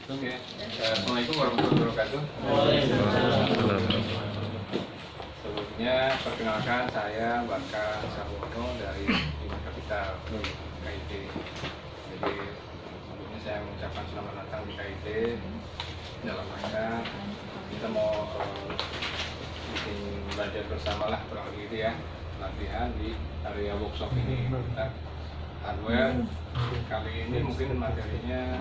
Oke. Assalamualaikum warahmatullahi wabarakatuh. Sebelumnya perkenalkan saya Baka Sarwono dari Bima Kapital KIT. Jadi sebelumnya saya mengucapkan selamat datang di KIT dalam rangka kita mau bikin belajar bersama lah kurang lebih gitu ya, latihan di area workshop ini tentang hardware. Kali ini mungkin materinya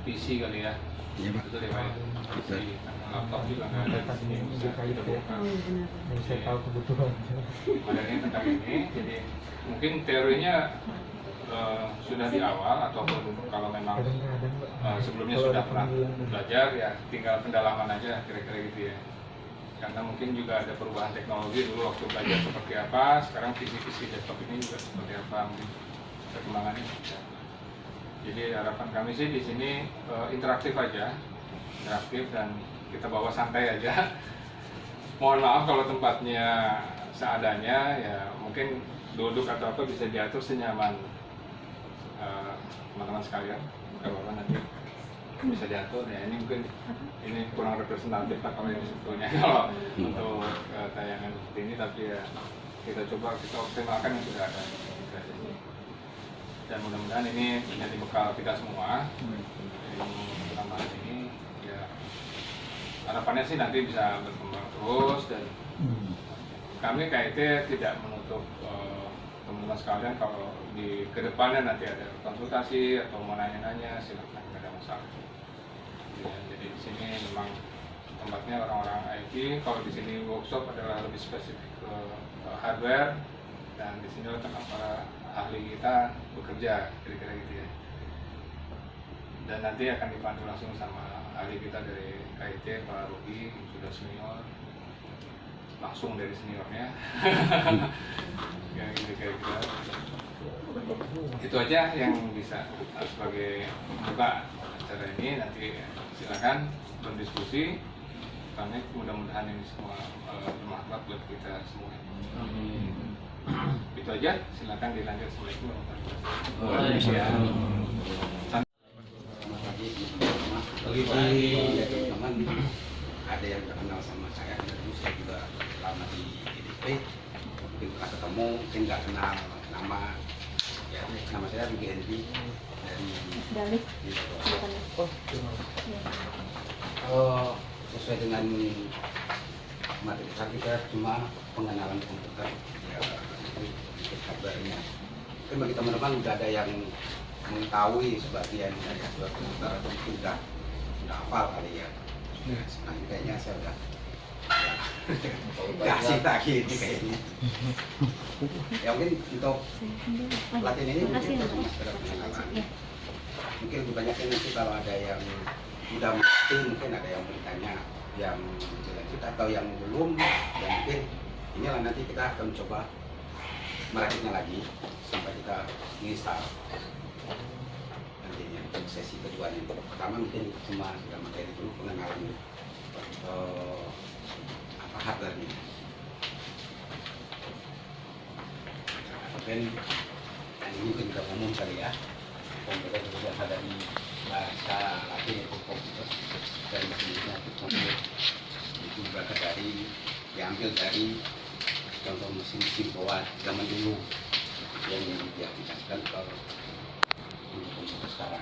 PC kali ya. Iya Pak. Betul ya Pak ya? PC. Laptop juga nggak ada di sini, bisa kita buka. Saya tahu kebutuhan. Materinya tentang ini, jadi mungkin teorinya sudah di awal ataupun kalau memang sebelumnya sudah pernah belajar ya tinggal pendalaman aja kira-kira gitu ya. Karena mungkin juga ada perubahan teknologi, dulu waktu belajar seperti apa, sekarang PC desktop ini juga seperti apa, mungkin perkembangannya. Jadi harapan kami sih di sini interaktif aja, interaktif dan kita bawa santai aja. Mohon maaf kalau tempatnya seadanya, ya mungkin duduk atau apa bisa diatur senyaman teman-teman sekalian. Kalau nanti bisa diatur ya, ini mungkin ini kurang representatif lah kalau ini sebetulnya kalau untuk tayangan seperti ini, tapi ya kita coba kita optimalkan yang sudah ada. Dan mudah-mudahan ini menjadi bekal kita semua. Pertama ini ya harapannya sih nanti bisa berkembang terus, dan kami KIT tidak menutup teman-teman sekalian kalau di kedepannya nanti ada konsultasi atau mau nanya-nanya, silakan, tidak ada masalah. Ya, jadi di sini memang tempatnya orang-orang IT. Kalau di sini workshop adalah lebih spesifik ke hardware, dan di sini tempat para ahli kita bekerja, kira-kira gitu ya. Dan nanti akan dipandu langsung sama ahli kita dari KIT, Pak Rugi, sudah senior, langsung dari seniornya. Ya, gitu kira-kira. Itu aja yang bisa sebagai pembuka acara ini. Nanti silakan berdiskusi. Kami mudah-mudahan ini semua bermanfaat buat kita semua. Itu aja, silakan dilanjut. Assalamualaikum warahmatullahi wabarakatuh. Bagi teman ada yang udah kenal sama saya, dulu saya juga lama di EDP, mungkin pernah ketemu, mungkin nggak kenal nama. Ya, nama saya Rugi Henry dari sesuai dengan materi kita cuma pengenalan komputer ya, itu kabarnya. Mungkin bagi teman-teman udah ada yang mengetahui sebagian dari hardware komputer atau mungkin udah hafal kali ya. Nah, kayaknya saya udah kasih lagi ini kayaknya. Ya mungkin untuk pelatihan ini mungkin cuma sekedar pengenalan. Mungkin lebih banyaknya nanti kalau ada yang udah mengerti, mungkin ada yang bertanya yang lanjut atau yang belum, ya mungkin inilah nanti kita akan coba merakitnya lagi sampai kita install nantinya untuk sesi kedua ini. Pertama mungkin cuma sudah materi dulu pengenalan apa hardware ini. Mungkin ini mungkin kita umum kali ya. Komputer juga ada di bahasa Latin itu komputer, dan jenisnya itu komputer itu berasal dari diambil dari contoh mesin bawah zaman dulu yang diaplikasikan ke komputer sekarang.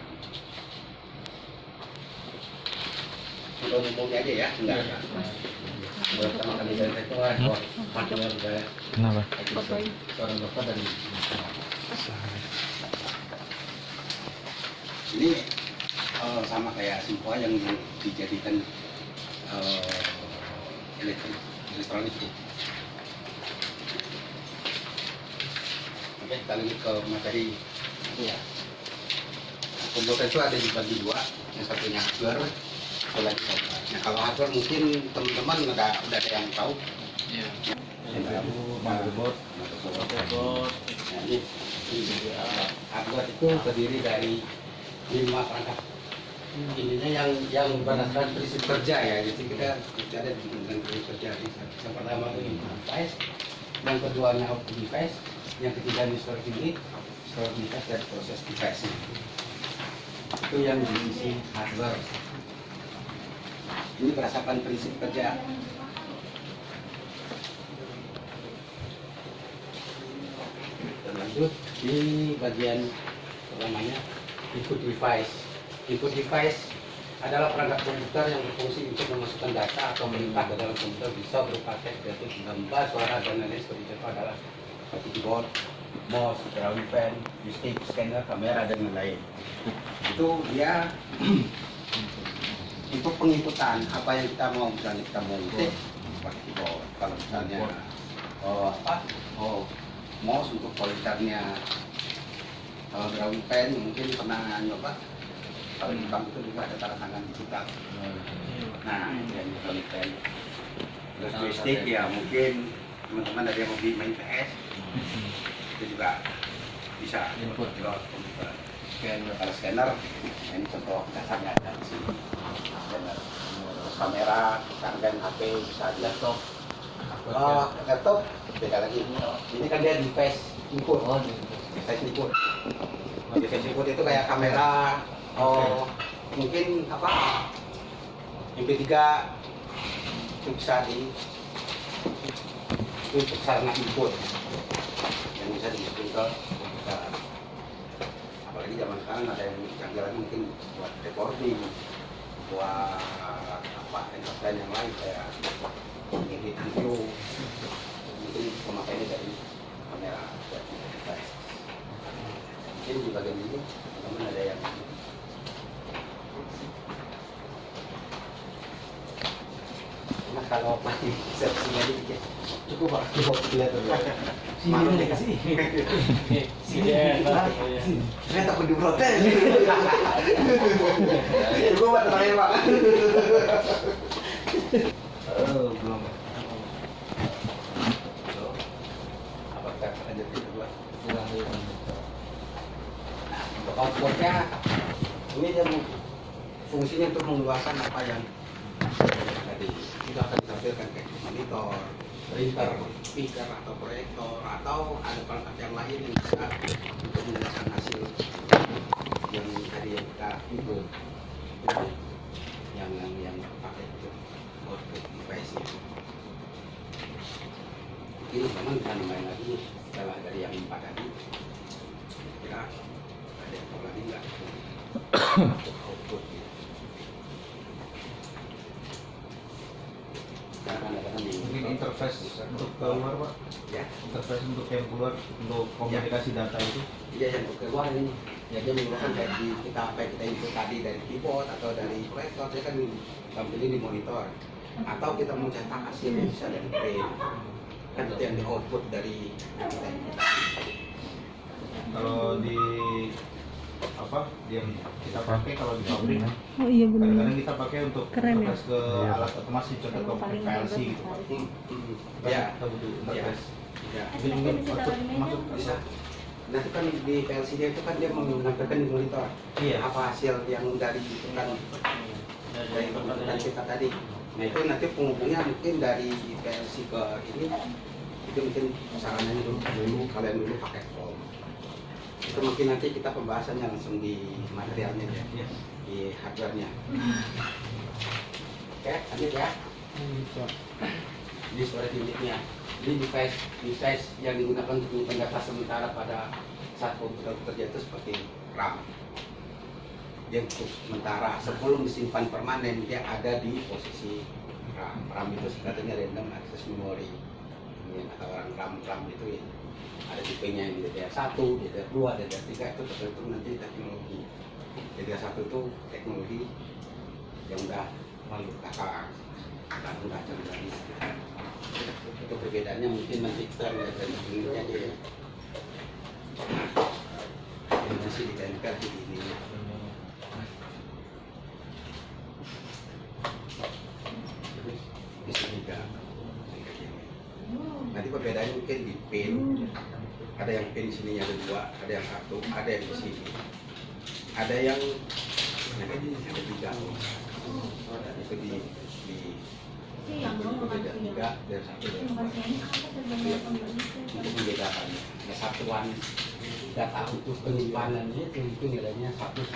Untuk umumnya aja ya, enggak. Pertama kali saya itu hardware saya. Kenapa? Seorang dokter dari ini sama kayak semua yang dijadikan elektronik ya. Oke, kita lanjut ke materi ya. Komputer itu ada dibagi dua, yang satunya hardware, satu lagi software. Nah, kalau hardware mungkin teman-teman udah ada yang tahu. Iya. Motherboard. Nah, ini hardware itu terdiri dari 5 perangkat. Ininya yang berdasarkan prinsip kerja ya, jadi kita ada dengan prinsip kerja. Yang pertama itu input device, yang keduanya output device, yang ketiga ini storage unit, dan proses device. Itu yang di sisi hardware. Ini berdasarkan prinsip kerja. Dan lanjut di bagian namanya input device. Input device adalah perangkat komputer yang berfungsi untuk memasukkan data atau perintah ke dalam komputer, bisa berupa teks, yaitu gambar, suara, dan lain-lain. Seperti itu adalah seperti keyboard, mouse, drawing pen, joystick, scanner, kamera, dan lain-lain. Itu dia untuk penginputan apa yang kita mau. Misalnya kita mau ngetik pakai keyboard, kalau misalnya mouse untuk pointernya. Kalau drawing pen mungkin pernah nyoba, kalau di bank itu juga ada tanda tangan digital. Nah, itu yang drawing pen. Terus joystick ya mungkin teman-teman ada yang hobi main PS, itu juga bisa input ke komputer. Kalau scanner, ini contoh dasarnya ada di sini. Scanner. Terus kamera, misalkan HP bisa di laptop. Laptop beda lagi. Ini kan dia device input. Device input. Device input itu kayak kamera. Mungkin apa? MP3 itu bisa di untuk sarana input yang bisa diinput ke komputer. Apalagi zaman sekarang ada yang canggih lagi mungkin buat recording, buat apa entertain yang lain kayak edit video, mungkin pemakaiannya dari kamera. Mungkin di bagian ini teman-teman ada yang nah kalau pakai seksinya dikit cukup pak, cukup lihat dulu. Mana nih kasih? Saya takut diprotes. Cukup pak, terakhir pak. Belum. Apa kita lanjut itu pak? Nah, untuk outputnya ini dia fungsinya untuk mengeluarkan apa yang tadi kita akan ditampilkan kayak monitor, printer, speaker atau proyektor, atau ada perangkat yang lain yang bisa untuk menjelaskan hasil yang tadi yang kita input, yang pakai untuk output device-nya. Mungkin teman bisa nambahin lagi setelah dari yang 4 tadi, kira ada yang tahu lagi nggak untuk outputnya? Mungkin interface untuk keluar pak, Ya, interface untuk yang keluar untuk komunikasi data itu. iya yang untuk keluar ini. Ya dia menggunakan kayak di kita apa yang kita input tadi dari keyboard atau dari proyektor, dia kan tampilin di monitor. Atau kita mau cetak hasilnya bisa dari print. Kan itu yang di output dari yang kita input. Kalau di apa yang kita pakai kalau di pabrik, Oh iya benar. kadang-kadang kita pakai untuk Keren, ya? interface ke alat otomasi, contoh ke PLC gitu pak. Ya, Kita butuh interface. ya. Jadi mungkin output masuk Bisa. Nanti kan di PLC-nya itu kan dia menampilkan di monitor. Iya. Apa hasil yang dari komputer kita tadi. Nah itu nanti penghubungnya mungkin dari PLC ke ini, itu mungkin sarannya dulu kalian dulu pakai form. Itu mungkin nanti kita pembahasannya langsung di materialnya ya, Iya. di hardware-nya. Oke, lanjut ya. Ini storage unit-nya. Ini device yang digunakan untuk menyimpan data sementara pada saat komputer bekerja itu seperti RAM. Dia untuk sementara, sebelum disimpan permanen dia ada di posisi RAM. RAM itu katanya random access memory. Ini atau orang RAM itu ya. Ada tipenya yang DDR1, DDR2, DDR3 itu tergantung nanti teknologi. DDR1 itu teknologi yang udah melalui kakak dan udah canggih. Itu perbedaannya mungkin nanti kita lihat dari unitnya aja ya. Ini masih ditempel di ini. Bisa juga. Nanti perbedaannya mungkin di pin. Ada yang pin sininya ada 2, ada yang 1, ada yang di sini. Ada yang ini ada 3. Itu di itu beda 3 dan 1 untuk membedakan kesatuan data untuk penyimpanannya itu nilainya 1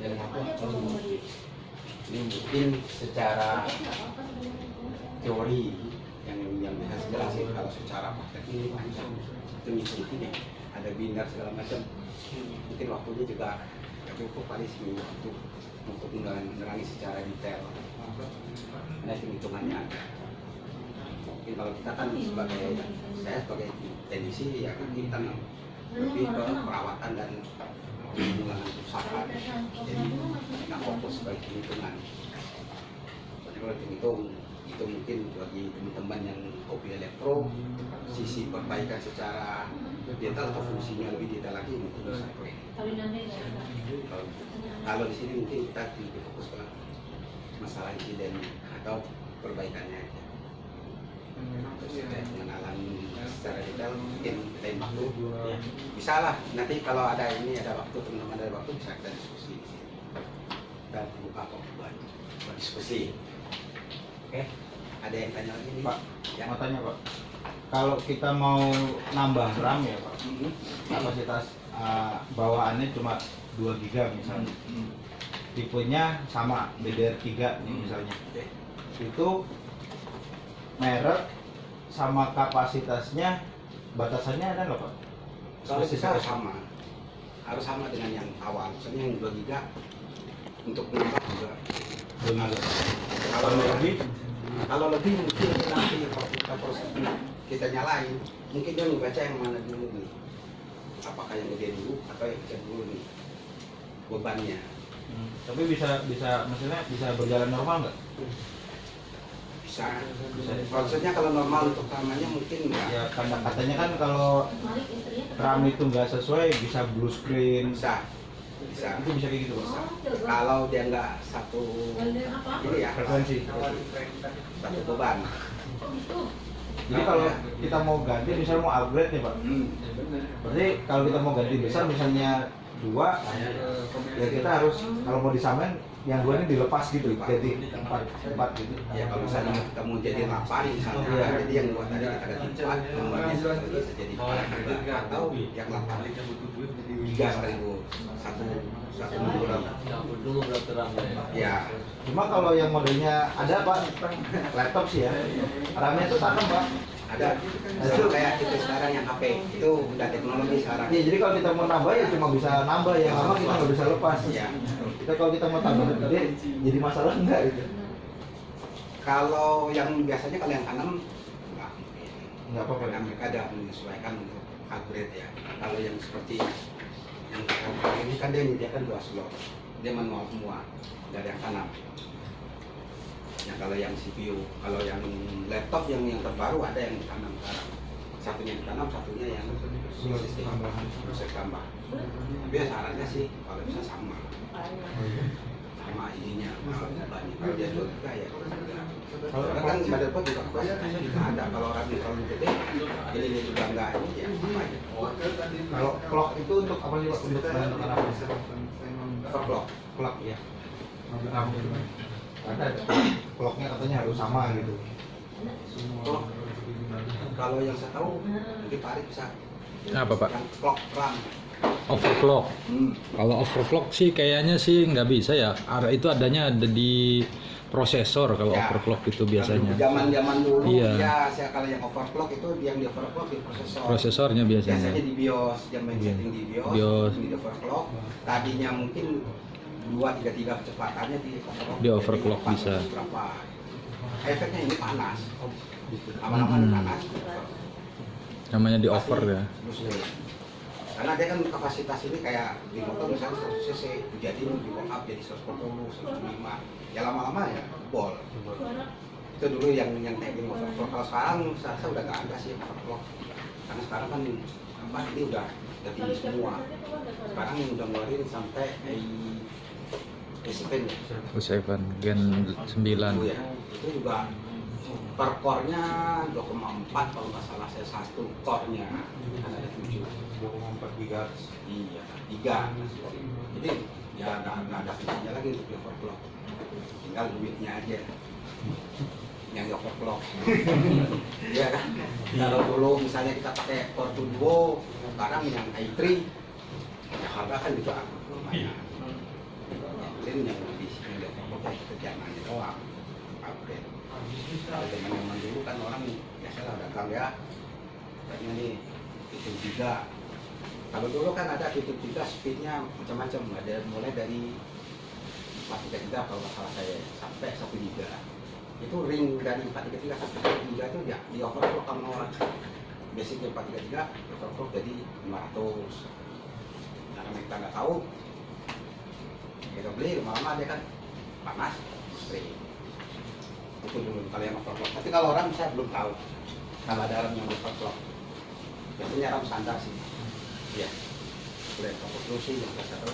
dari 1 atau 2. Ini mungkin secara teori yang bisa jelasin, kalau secara praktek ini panjang itu ngikutin ya, ada binar segala macam, mungkin waktunya juga nggak cukup kali seminggu untuk menerangi secara detail. Nah, hitungannya ada. Mungkin kalau kita kan saya sebagai teknisi ya kita lebih ke perawatan dan pengembangan usaha, jadi nggak fokus sebagai hitungan. Jadi kalau hitung itu mungkin bagi teman-teman yang hobi elektro, sisi perbaikan secara detail atau fungsinya lebih detail lagi mungkin bisa pakai. Kalau di sini mungkin kita lebih fokus ke masalah insiden atau perbaikannya. Terus pengenalan secara detail mungkin lain waktu bisa lah, nanti kalau ada waktu, teman-teman ada waktu bisa kita diskusi di sini dan buka kok buat diskusi. Oke, ada yang tanya lagi nih? Pak, ya. mau tanya Pak, kalau kita mau nambah RAM ya Pak, kapasitas bawaannya cuma 2 GB misalnya, tipenya sama DDR3 misalnya, itu merek sama kapasitasnya batasannya ada nggak Pak? Kalau kita harus sama dengan yang awal, misalnya yang 2 GB untuk menambah juga. Kalau lebih mungkin nanti waktu kita proses kita nyalain, mungkin dia membaca yang mana dulu nih, apakah yang gede dulu atau yang kecil dulu nih bebannya. Tapi maksudnya bisa berjalan normal nggak? Bisa. Maksudnya kalau normal untuk ramanya mungkin enggak. Ya katanya kan kalau RAM itu nggak sesuai bisa blue screen. Bisa. Itu bisa kayak gitu Pak? Kalau dia nggak satu ini ya Frekuensi. satu beban. Jadi kalau kita mau ganti, misalnya mau upgrade nih Pak, berarti kalau kita mau ganti besar misalnya 2, ya kita harus kalau mau disamain yang 2 ini dilepas gitu, jadi 4 gitu. Ya kalau misalnya kita mau jadi 8 misalnya, jadi yang 2 tadi kita ganti 4, yang 2 bisa jadi 4 juga, atau yang 8 3 sekaligus satu modular. Ya. Cuma kalau yang modelnya ada Pak, laptop sih ya, RAM-nya itu tanam Pak. Ada. Itu kayak kita sekarang yang HP itu udah teknologi sekarang. Iya, jadi kalau kita mau nambah ya cuma bisa nambah, yang lama kita nggak bisa lepas. Iya. Kita kalau kita mau tambah gede, jadi masalah enggak gitu? Kalau yang biasanya kalau yang tanam Nggak apa-apa. karena mereka ada menyesuaikan untuk upgrade ya. Kalau yang seperti yang ini kan dia menyediakan 2 slot, dia manual semua, nggak ada yang tanam. Nah kalau yang CPU, kalau yang laptop yang terbaru ada yang ditanam sekarang. Satunya ditanam, satunya yang sistem proses tambah. Tapi ya sarannya sih kalau bisa sama ininya, bebannya. Kalau dia 2 juga ya. Karena kan motherboard juga kapasitasnya juga ada. Kalau orang terlalu gede, jadi dia juga enggak ini ya apa aja. Kalau clock itu untuk apa sih Pak? Untuk menentukan apa? Overclock. Clock ya. Ada clocknya katanya harus sama gitu. Clock. Kalau yang saya tahu mungkin Pak Arif bisa. Apa Pak? Yang clock RAM. Overclock. Kalau overclock sih kayaknya sih nggak bisa ya. Itu ada di prosesor kalau Ya. overclock itu biasanya. Zaman dulu Iya. ya, saya kalau yang overclock itu yang di overclock di prosesor. Prosesornya biasanya. Biasanya di BIOS, yang main setting di BIOS, di overclock. Tadinya mungkin 233 kecepatannya di overclock. Di overclock Jadi, bisa. Berapa? Efeknya ini panas. Lama-lama panas. Namanya di Pasti over ya. terus deh. Karena dia kan kapasitas ini kayak di motor misalnya 100 cc, jadi di warm up jadi 140, 105. Ya lama-lama ya bol. Itu dulu yang teknik overclock. Kalau sekarang saya rasa udah nggak ada sih overclock. Karena sekarang kan apa ini udah tinggi semua. Sekarang udah ngeluarin sampai i7 ya. U7 Gen 9. Itu ya. Itu juga per core-nya 2,4 kalau nggak salah saya 1 core-nya kan ada 7. 2,4 GHz. Iya, 3. Jadi ya nggak ada fungsinya lagi untuk di overclock. Tinggal duitnya aja. yang di overclock. Iya kan? Kalau dulu misalnya kita pakai Core Turbo, sekarang yang i3, ya harga kan juga lumayan. Mungkin yang lebih yang di overclock itu kerjaannya doang, upgrade. Kalau zaman dulu kan orang biasalah dagang ya, katanya nih Titan 3. Kalau dulu kan ada Titan 3 speednya macam-macam, ada mulai dari 433 kalau nggak salah saya sampai 1 giga. Itu ring dari 433 sampai 1 giga itu ya di overclock sama orang. Basicnya 433 overclock jadi 500. Nah, karena kita nggak tahu, kita beli lama-lama dia kan panas, spray. Itu dulu kalau yang overclock. Tapi kalau orang saya belum tahu kalau ada RAM yang overclock. Biasanya RAM standar sih. Iya. Udah overclock sih yang saya tahu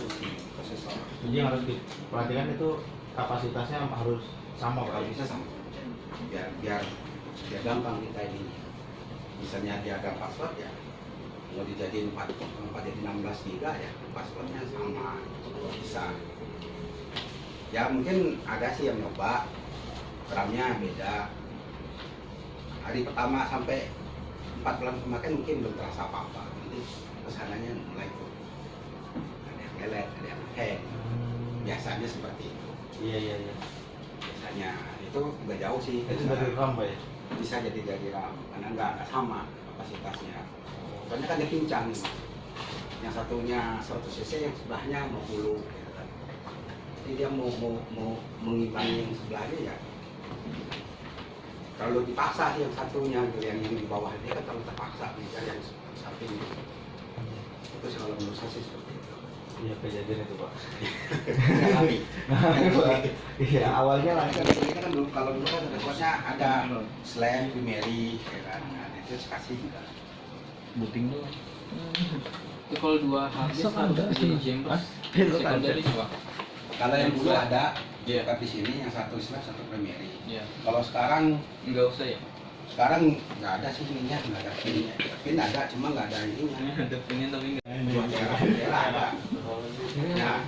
prosesor. Jadi yang harus diperhatikan itu kapasitasnya harus sama Kalau Pak. bisa sama. Biar gampang kita ini. Misalnya dia ada password ya, mau dijadiin 4 jadi 16 giga ya, passwordnya sama. Kalau bisa. Ya mungkin ada sih yang nyoba, RAM-nya beda. Hari pertama sampai 4 bulan kemarin mungkin belum terasa apa-apa. Nanti kesananya mulai tuh ada yang lelet, ada yang hang. Biasanya seperti itu. Iya. Biasanya itu nggak jauh sih. Itu dari RAM Pak ya? Bisa jadi dari RAM karena nggak sama kapasitasnya. Soalnya kan dia pincang nih, Mas. Yang satunya 100 cc, yang sebelahnya 50 gitu kan. Jadi dia mau mengimbangi yang sebelahnya ya. Kalau dipaksa sih yang satunya gitu, yang di bawah dia kan terlalu terpaksa nih yang samping. Itu sih kalau menurut saya sih seperti itu. Iya kejadian itu Pak. Ngalami. Iya awalnya lancar. Ini kan dulu kalau dulu kan reportnya ada slam, primary, ya kan. Nah, itu kasih juga. Buting tuh. Itu kalau 2 habis Masa harus ada di sih? jemput. Hah? Sekondari coba. Kalau yang dulu ada, Iya. di sini yang satu slam, satu primary. Iya. Kalau sekarang Enggak usah ya. nggak ada sih ininya, nggak ada pinnya. Pin ada, cuma nggak ada ininya. Ada pengen tapi enggak. Buat daerah ada. Nah,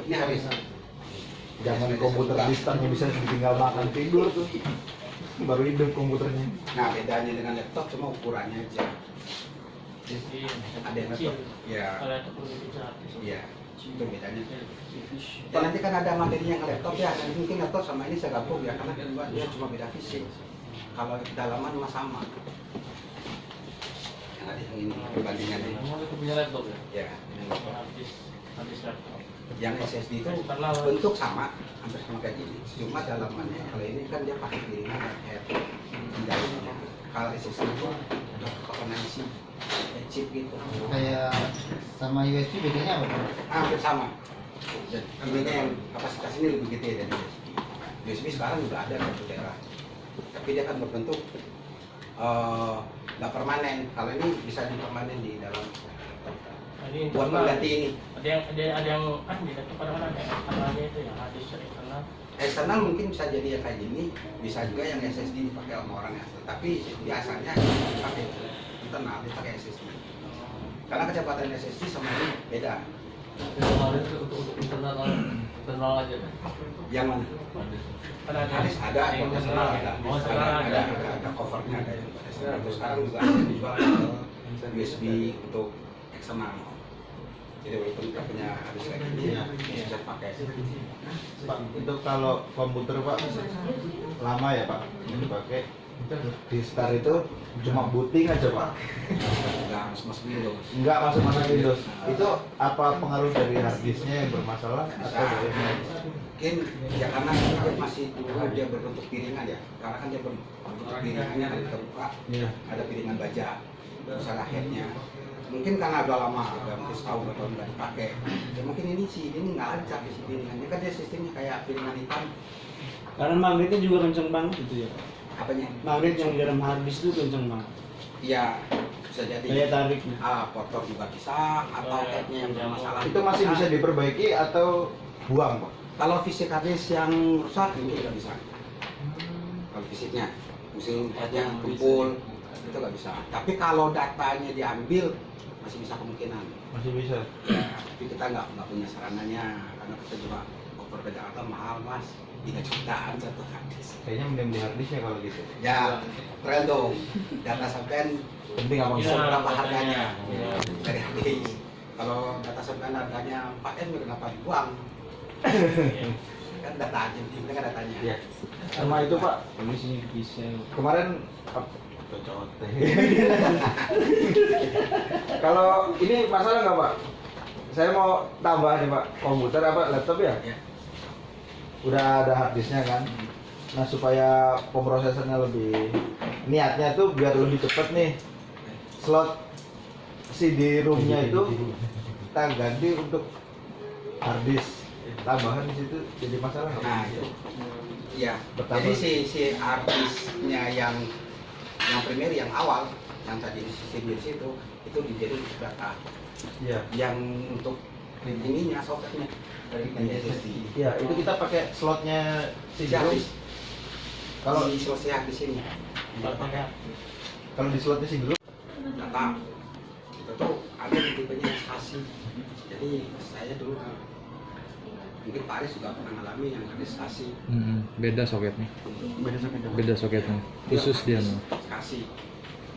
ini habis. Jangan komputer distant yang bisa ditinggal makan tidur tuh. Baru hidup komputernya. Nah, bedanya dengan laptop cuma ukurannya aja. Ada yang laptop, ya, iya. Itu bedanya. Ya nanti kan ada materinya ke laptop ya, nanti mungkin laptop sama ini saya gabung ya, karena dia cuma beda fisik. Kalau dalaman mah sama. Yang ada yang ini perbandingannya. Itu punya laptop ya? Ya, Habis laptop. yang SSD itu bentuk sama, hampir sama kayak gini. Cuma dalamannya, kalau ini kan dia pakai piringan dan head di dalamnya. Kalau SSD itu udah komponensi chip gitu. Kayak sama USB bedanya apa Pak? Hampir sama. Ini yang kapasitas ini lebih gede dari USB. USB sekarang juga ada di daerah, tapi dia kan berbentuk nggak permanen. Kalau ini bisa dipermanen di dalam Jadi buat mengganti ini. ada yang kan di laptop kadang-kadang ada eksternalnya itu ya, hard disk eksternal. Eksternal mungkin bisa jadi yang kayak gini, bisa juga yang SSD dipakai sama orang yang tapi biasanya dipakai internal, dipakai SSD. Karena kecepatan SSD sama ini beda. Kemarin itu untuk internal aja kan. Yang mana? Hadis ada, konvensional ada, ada covernya ada yang eksternal. Terus sekarang juga ada dijual USB untuk eksternal. Jadi walaupun kita punya hadis kayak gini, bisa pakai. Pak, itu kalau komputer Pak lama ya Pak yang dipakai di start itu cuma booting aja Pak, Nggak harus masuk Windows. nggak masuk Windows. Itu apa pengaruh dari hard disknya yang bermasalah atau dari Mungkin ya karena dia masih dulu dia berbentuk piringan ya, karena kan dia berbentuk piringannya ada terbuka, Iya. ada piringan baja, misalnya headnya. Mungkin karena udah lama, udah mungkin setahun atau nggak dipakai. Ya mungkin ini sih, ini nggak lancar di sini piringannya kan dia sistemnya kayak piringan hitam. Karena magnetnya juga kenceng banget gitu ya. Apanya? Magnet yang di dalam hard disk itu kenceng banget. Iya, bisa jadi. Daya tariknya. Kotor juga bisa, atau headnya yang bermasalah. Itu masih bisa diperbaiki atau buang Pak? Kalau fisik hard disk yang rusak mungkin nggak bisa. Kalau fisiknya, mungkin headnya tumpul, itu nggak bisa. Tapi kalau datanya diambil masih bisa kemungkinan. Masih bisa. Ya, tapi kita nggak punya sarananya karena kita juga perbedaan harga mahal mas, 3 jutaan satu harddisk. Kayaknya mending di harddisknya kalau gitu. Ya, tergantung data sampean Penting apa Iya. enggak? berapa harganya Iya. dari harddisk. Kalau data sampean harganya 4M ya kenapa dibuang? Kan data aja, ini kan datanya. Iya. Sama itu Pak, Ini sih bisa. kemarin kalau ini masalah nggak Pak? Saya mau tambah nih Pak, komputer apa laptop ya? Ya. Udah ada harddisknya kan. Nah supaya pemrosesannya lebih, niatnya tuh biar lebih cepet nih, slot CD roomnya itu kita ganti untuk harddisk tambahan di situ, jadi masalah nggak? Nah, itu. Iya. Pertama. Jadi si harddisknya yang primer yang awal yang tadi sistem di situ itu dijadiin data. Iya. Yang untuk ininya softwarenya dari SSD. Iya, itu kita pakai slotnya Si CD room. habis. Kalau Kalau selesai habis ini kalau di slotnya CD room, data itu tuh ada di tipenya SASI. Jadi saya dulu mungkin Pak Aris juga pernah ngalami yang ada SASI. Beda soketnya. beda sama Beda soketnya. Khusus dia no. SASI.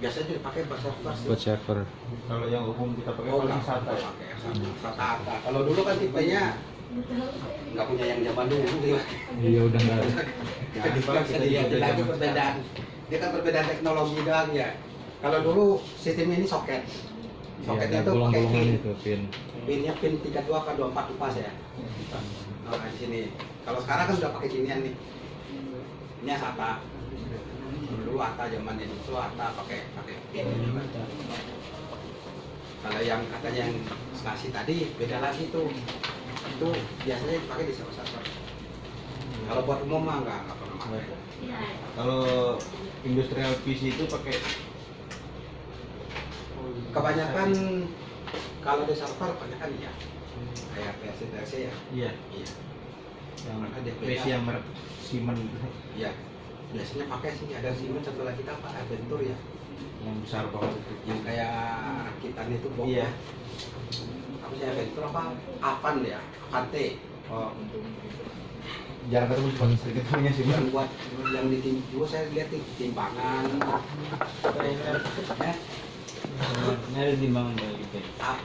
Biasanya dipakai buat server sih. Buat server. Kalau yang umum kita pakai Oh, paling nggak SATA ya. pakai SATA. Kalau dulu kan tipenya nggak punya yang zaman dulu dia. Iya udah nggak ada. Ya, bisa dilihat lagi perbedaan. Dia kan perbedaan teknologi doang ya. Kalau dulu sistemnya ini soket. Iya, Soketnya ada tuh pakai bolong-bolongan pin. itu pin. Pinnya pin 32 apa 24 lupa saya. Nah, di sini. Kalau sekarang kan sudah pakai ginian nih. Ini SATA. Dulu ATA zaman itu ATA pakai pin ini kan. Kalau yang katanya yang SASI tadi beda lagi tuh. Itu biasanya dipakai di server-server. Kalau buat umum mah nggak pernah pakai. Kalau industrial PC itu pakai Kebanyakan kalau di server kebanyakan ya kayak versi ya. iya, Iya. yang Ada DPA. PC yang merek Siemens Iya. Biasanya pakai sih ada Siemens satu lagi apa Adventure ya. yang besar banget itu. Yang kayak rakitan itu box. Iya. Apa sih Adventure apa? Avan ya, Avante. Oh. Jarang ketemu cuma sering ketemunya Siemens. Yang buat yang di tim dulu saya lihat di timbangan. Ya, Nyari timbangan dari gitu.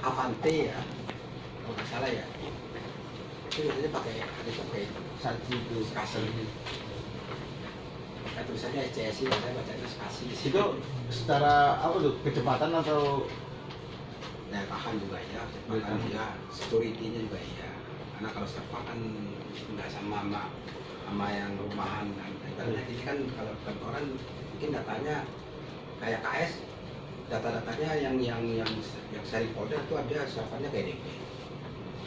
Avante ya. Kalau nggak salah ya. Itu biasanya pakai ada pakai Saji itu kasih. Nah, tulisannya SCSI, saya bacanya kasih. itu secara apa tuh, kecepatan atau Daya tahan juga ya, kecepatan ya, security-nya juga iya. Karena kalau server kan nggak sama yang rumahan kan. Ibaratnya ini kan kalau kantoran mungkin datanya kayak KS, data-datanya yang seri folder itu ada servernya kayak DP,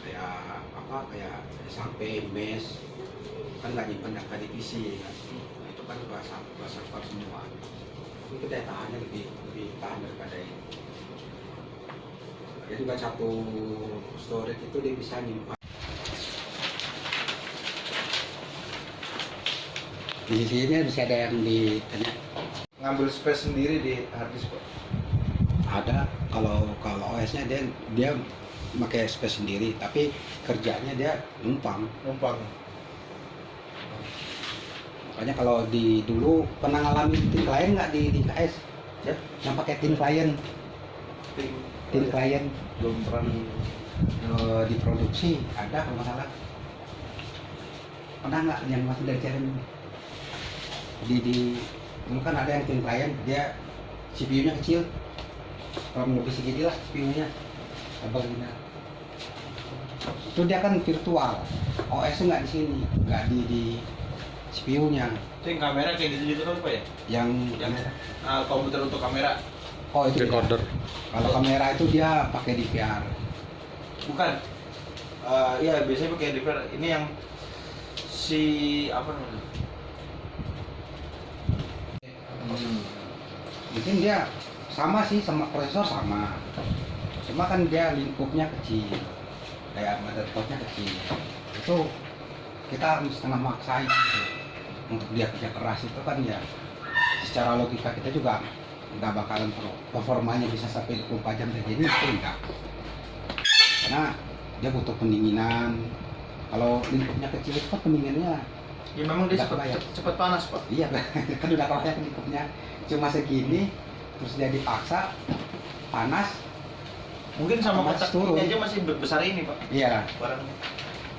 kayak apa kayak SAP, MES, kan nggak nyimpan data di PC kan. Nah, itu kan bahasa server semua. Itu daya tahannya lebih tahan daripada ini. Dia juga satu storage itu dia bisa nyimpan. Di sini bisa ada yang ditanya. ngambil space sendiri di harddisk Pak? Ada kalau OS-nya dia pakai space sendiri, tapi kerjanya dia numpang. Makanya kalau di dulu pernah ngalamin tim klien nggak di KS? Ya. Yang pakai tim klien belum pernah. diproduksi ada kalau nggak salah. Pernah nggak yang masih dari CRM di dulu kan ada yang tim klien dia CPU-nya kecil, kalau lebih segini lah CPU-nya begini. Itu dia kan virtual, OS nggak di sini, nggak di CPU-nya. Itu yang kamera kayak gitu juga kan Pak ya? Yang Komputer untuk kamera. oh itu beda. Recorder. Kalau kamera itu dia pakai DVR. Bukan. Iya biasanya pakai DVR. Ini yang si apa namanya? Mungkin dia sama sih sama prosesor sama, cuma kan dia lingkupnya kecil, kayak motherboardnya kecil. Itu kita setengah maksain gitu. Untuk dia kerja keras itu kan ya secara logika kita juga nggak bakalan performanya bisa sampai 24 jam terjadi itu enggak, karena dia butuh pendinginan, Kalau lingkupnya kecil itu kan pendinginnya Ya memang dia Nggak kebayang. cepat panas Pak. iya kan udah kebayang lingkupnya cuma segini terus dia dipaksa panas. Mungkin sama Panas kotak turun. ini aja masih besar ini Pak Iya. barangnya.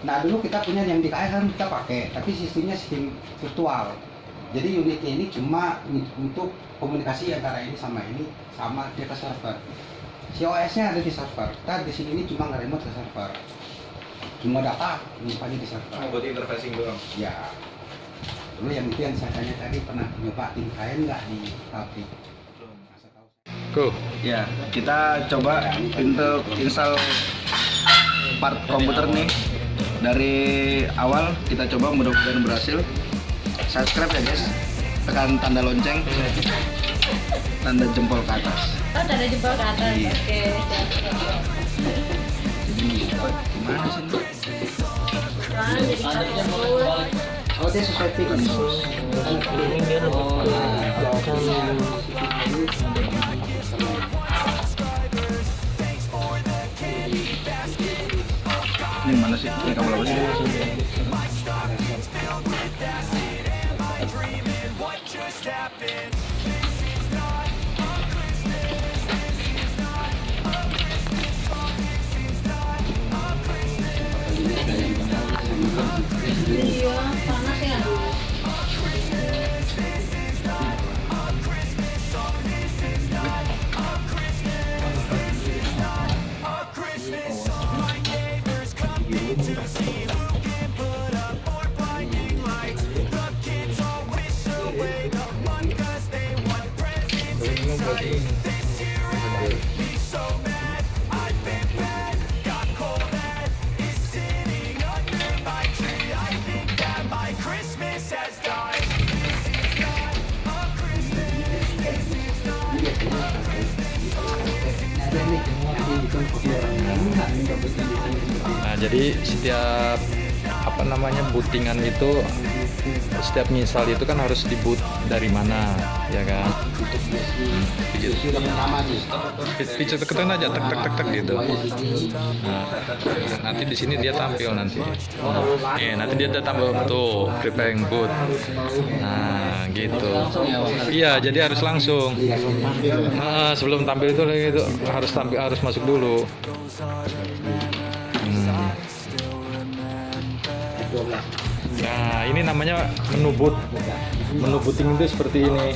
Nah dulu kita punya yang di KS kan kita pakai, tapi sistemnya sistem virtual. Jadi unitnya ini cuma untuk komunikasi antara ini sama dia ke server. Si OS-nya ada di server. Kita di sini ini cuma nge-remote ke server. Cuma data nyimpannya di server. Cuma buat interfacing doang. Ya. Dulu yang itu yang saya tanya tadi pernah nyoba tim klien nggak di pabrik? Go. Ya, kita coba untuk install part komputer nih. Dari awal kita coba, mudah-mudahan berhasil. Subscribe ya guys, tekan tanda lonceng, tanda jempol ke atas. Oh, tanda jempol ke atas. Iya. Oke, siap. Jadi gimana sih ini? Soalnya jadi satu. Oh dia sesuai pin. Ini mana sih? Ini kabel apa sih? Iya, panas ya. Nah, jadi setiap apa namanya bootingan itu, setiap misal itu kan harus di boot dari mana, ya kan? Pijat tekan aja, tek tek tek tek gitu. Nah, nanti di sini dia tampil nanti. Nanti dia udah tampil tuh, preparing boot. Nah, gitu. Iya, jadi harus langsung. Nah, sebelum tampil itu harus masuk dulu. Nah, ini namanya menu boot. Menu booting itu seperti ini.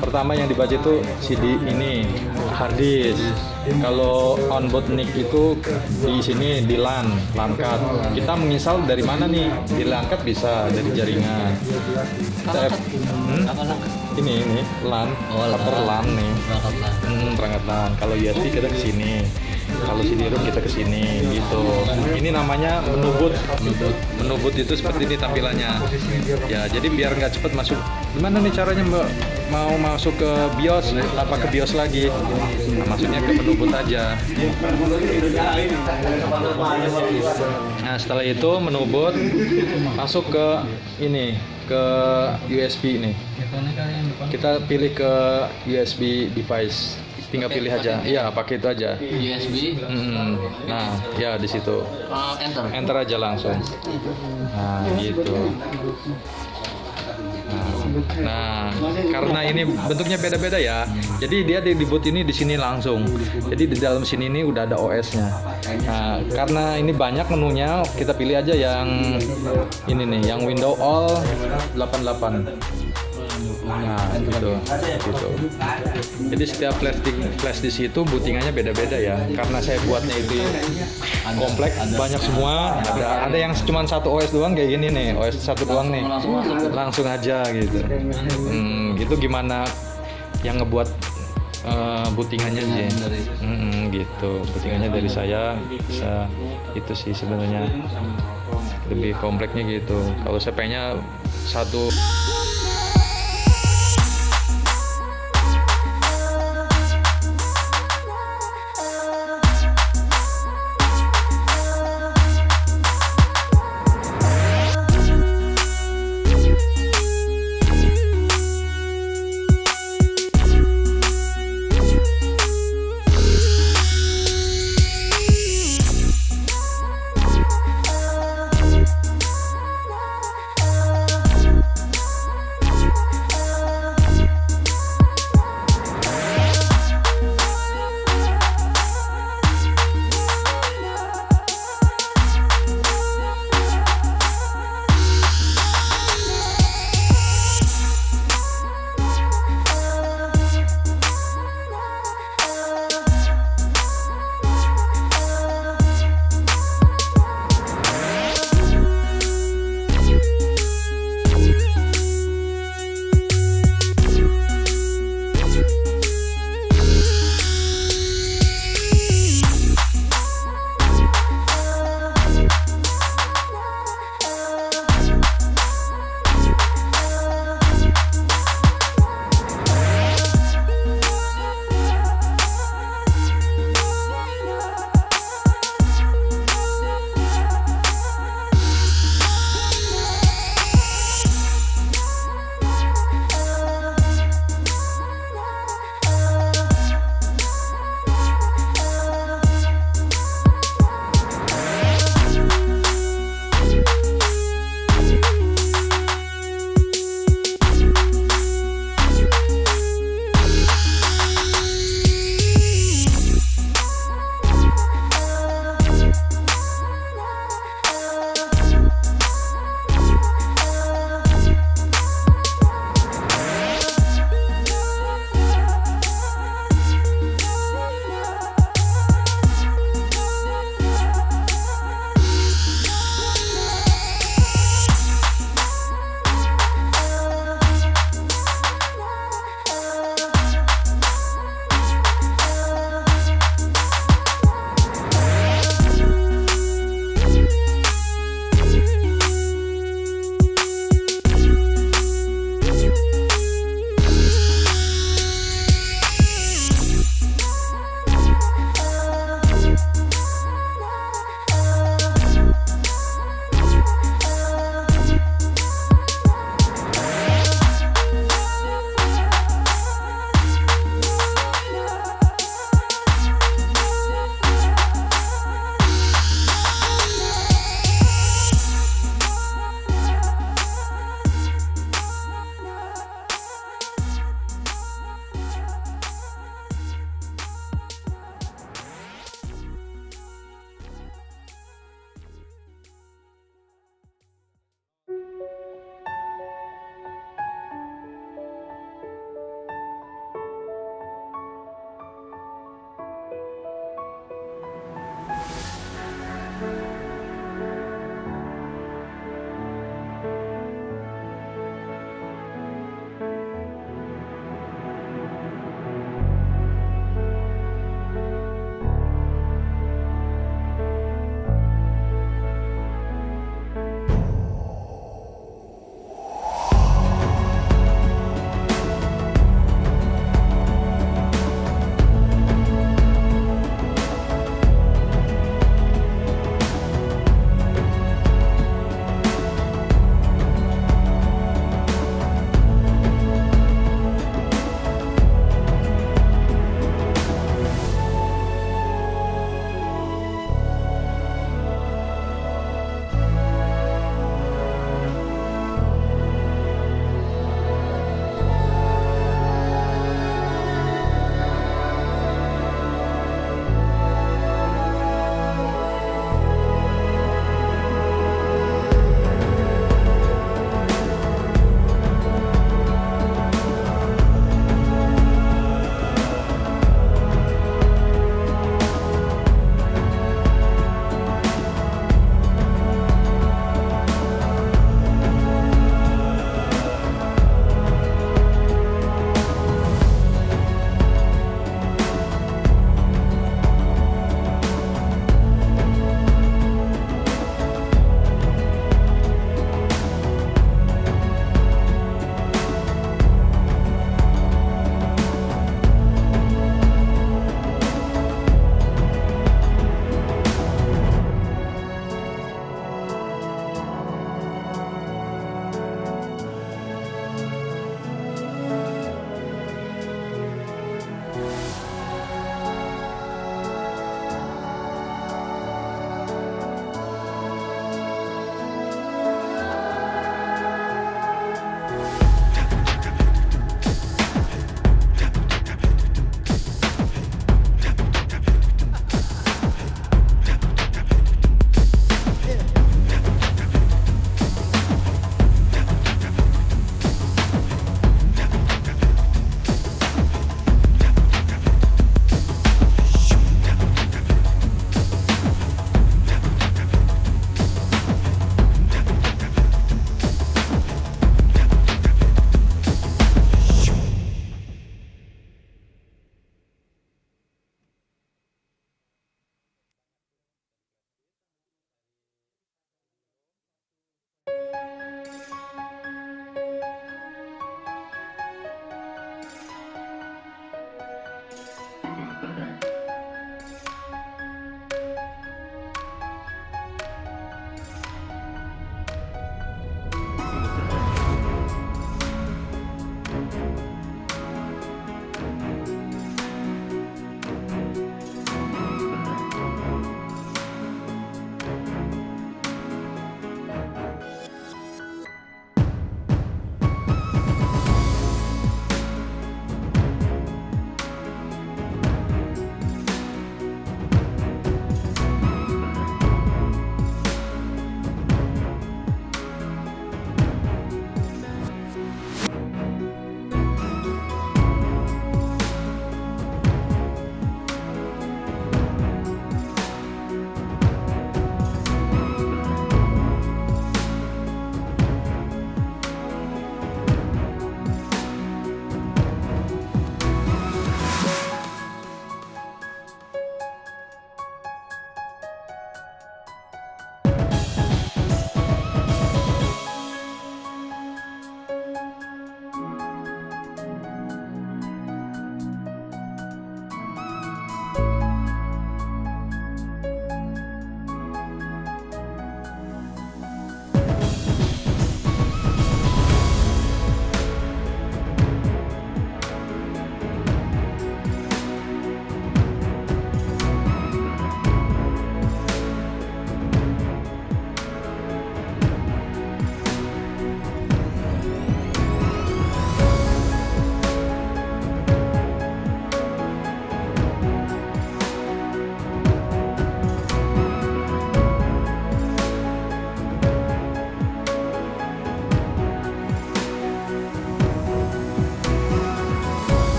Pertama yang dibaca itu CD ini, hard disk. Kalau onboard NIC itu di sini di LAN card. Kita menginstal dari mana nih? Di LAN card bisa dari jaringan. Ini LAN, cover LAN nih. Perangkat LAN. Kalau USB kita ke sini. Kalau CD-ROM kita ke sini gitu. Ini namanya menu boot. Menu boot itu seperti ini tampilannya. Ya, jadi biar nggak cepat masuk. Gimana nih caranya mau masuk ke BIOS? Apa ke BIOS lagi? Nah, maksudnya ke menu boot aja. Nah, setelah itu menu boot masuk ke ini, ke USB ini. Kita pilih ke USB device. Tinggal pilih aja, iya pakai itu aja. USB. Nah, ya di situ. Enter aja langsung. Nah, gitu. Nah, karena ini bentuknya beda-beda ya, jadi dia di boot ini di sini langsung. Jadi di dalam sini ini udah ada OS-nya. Nah, karena ini banyak menunya, kita pilih aja yang ini nih, yang Windows All 88. Nah, gitu. Jadi setiap flash disk itu bootingannya beda-beda ya. Karena saya buatnya itu kompleks, banyak semua. Ada yang cuma satu OS doang kayak gini nih, OS satu doang nih. Langsung aja gitu. Gitu gimana yang ngebuat bootingannya sih. Gitu. Bootingannya dari saya bisa itu sih sebenarnya lebih kompleksnya gitu. Kalau saya pengennya satu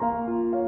Oke.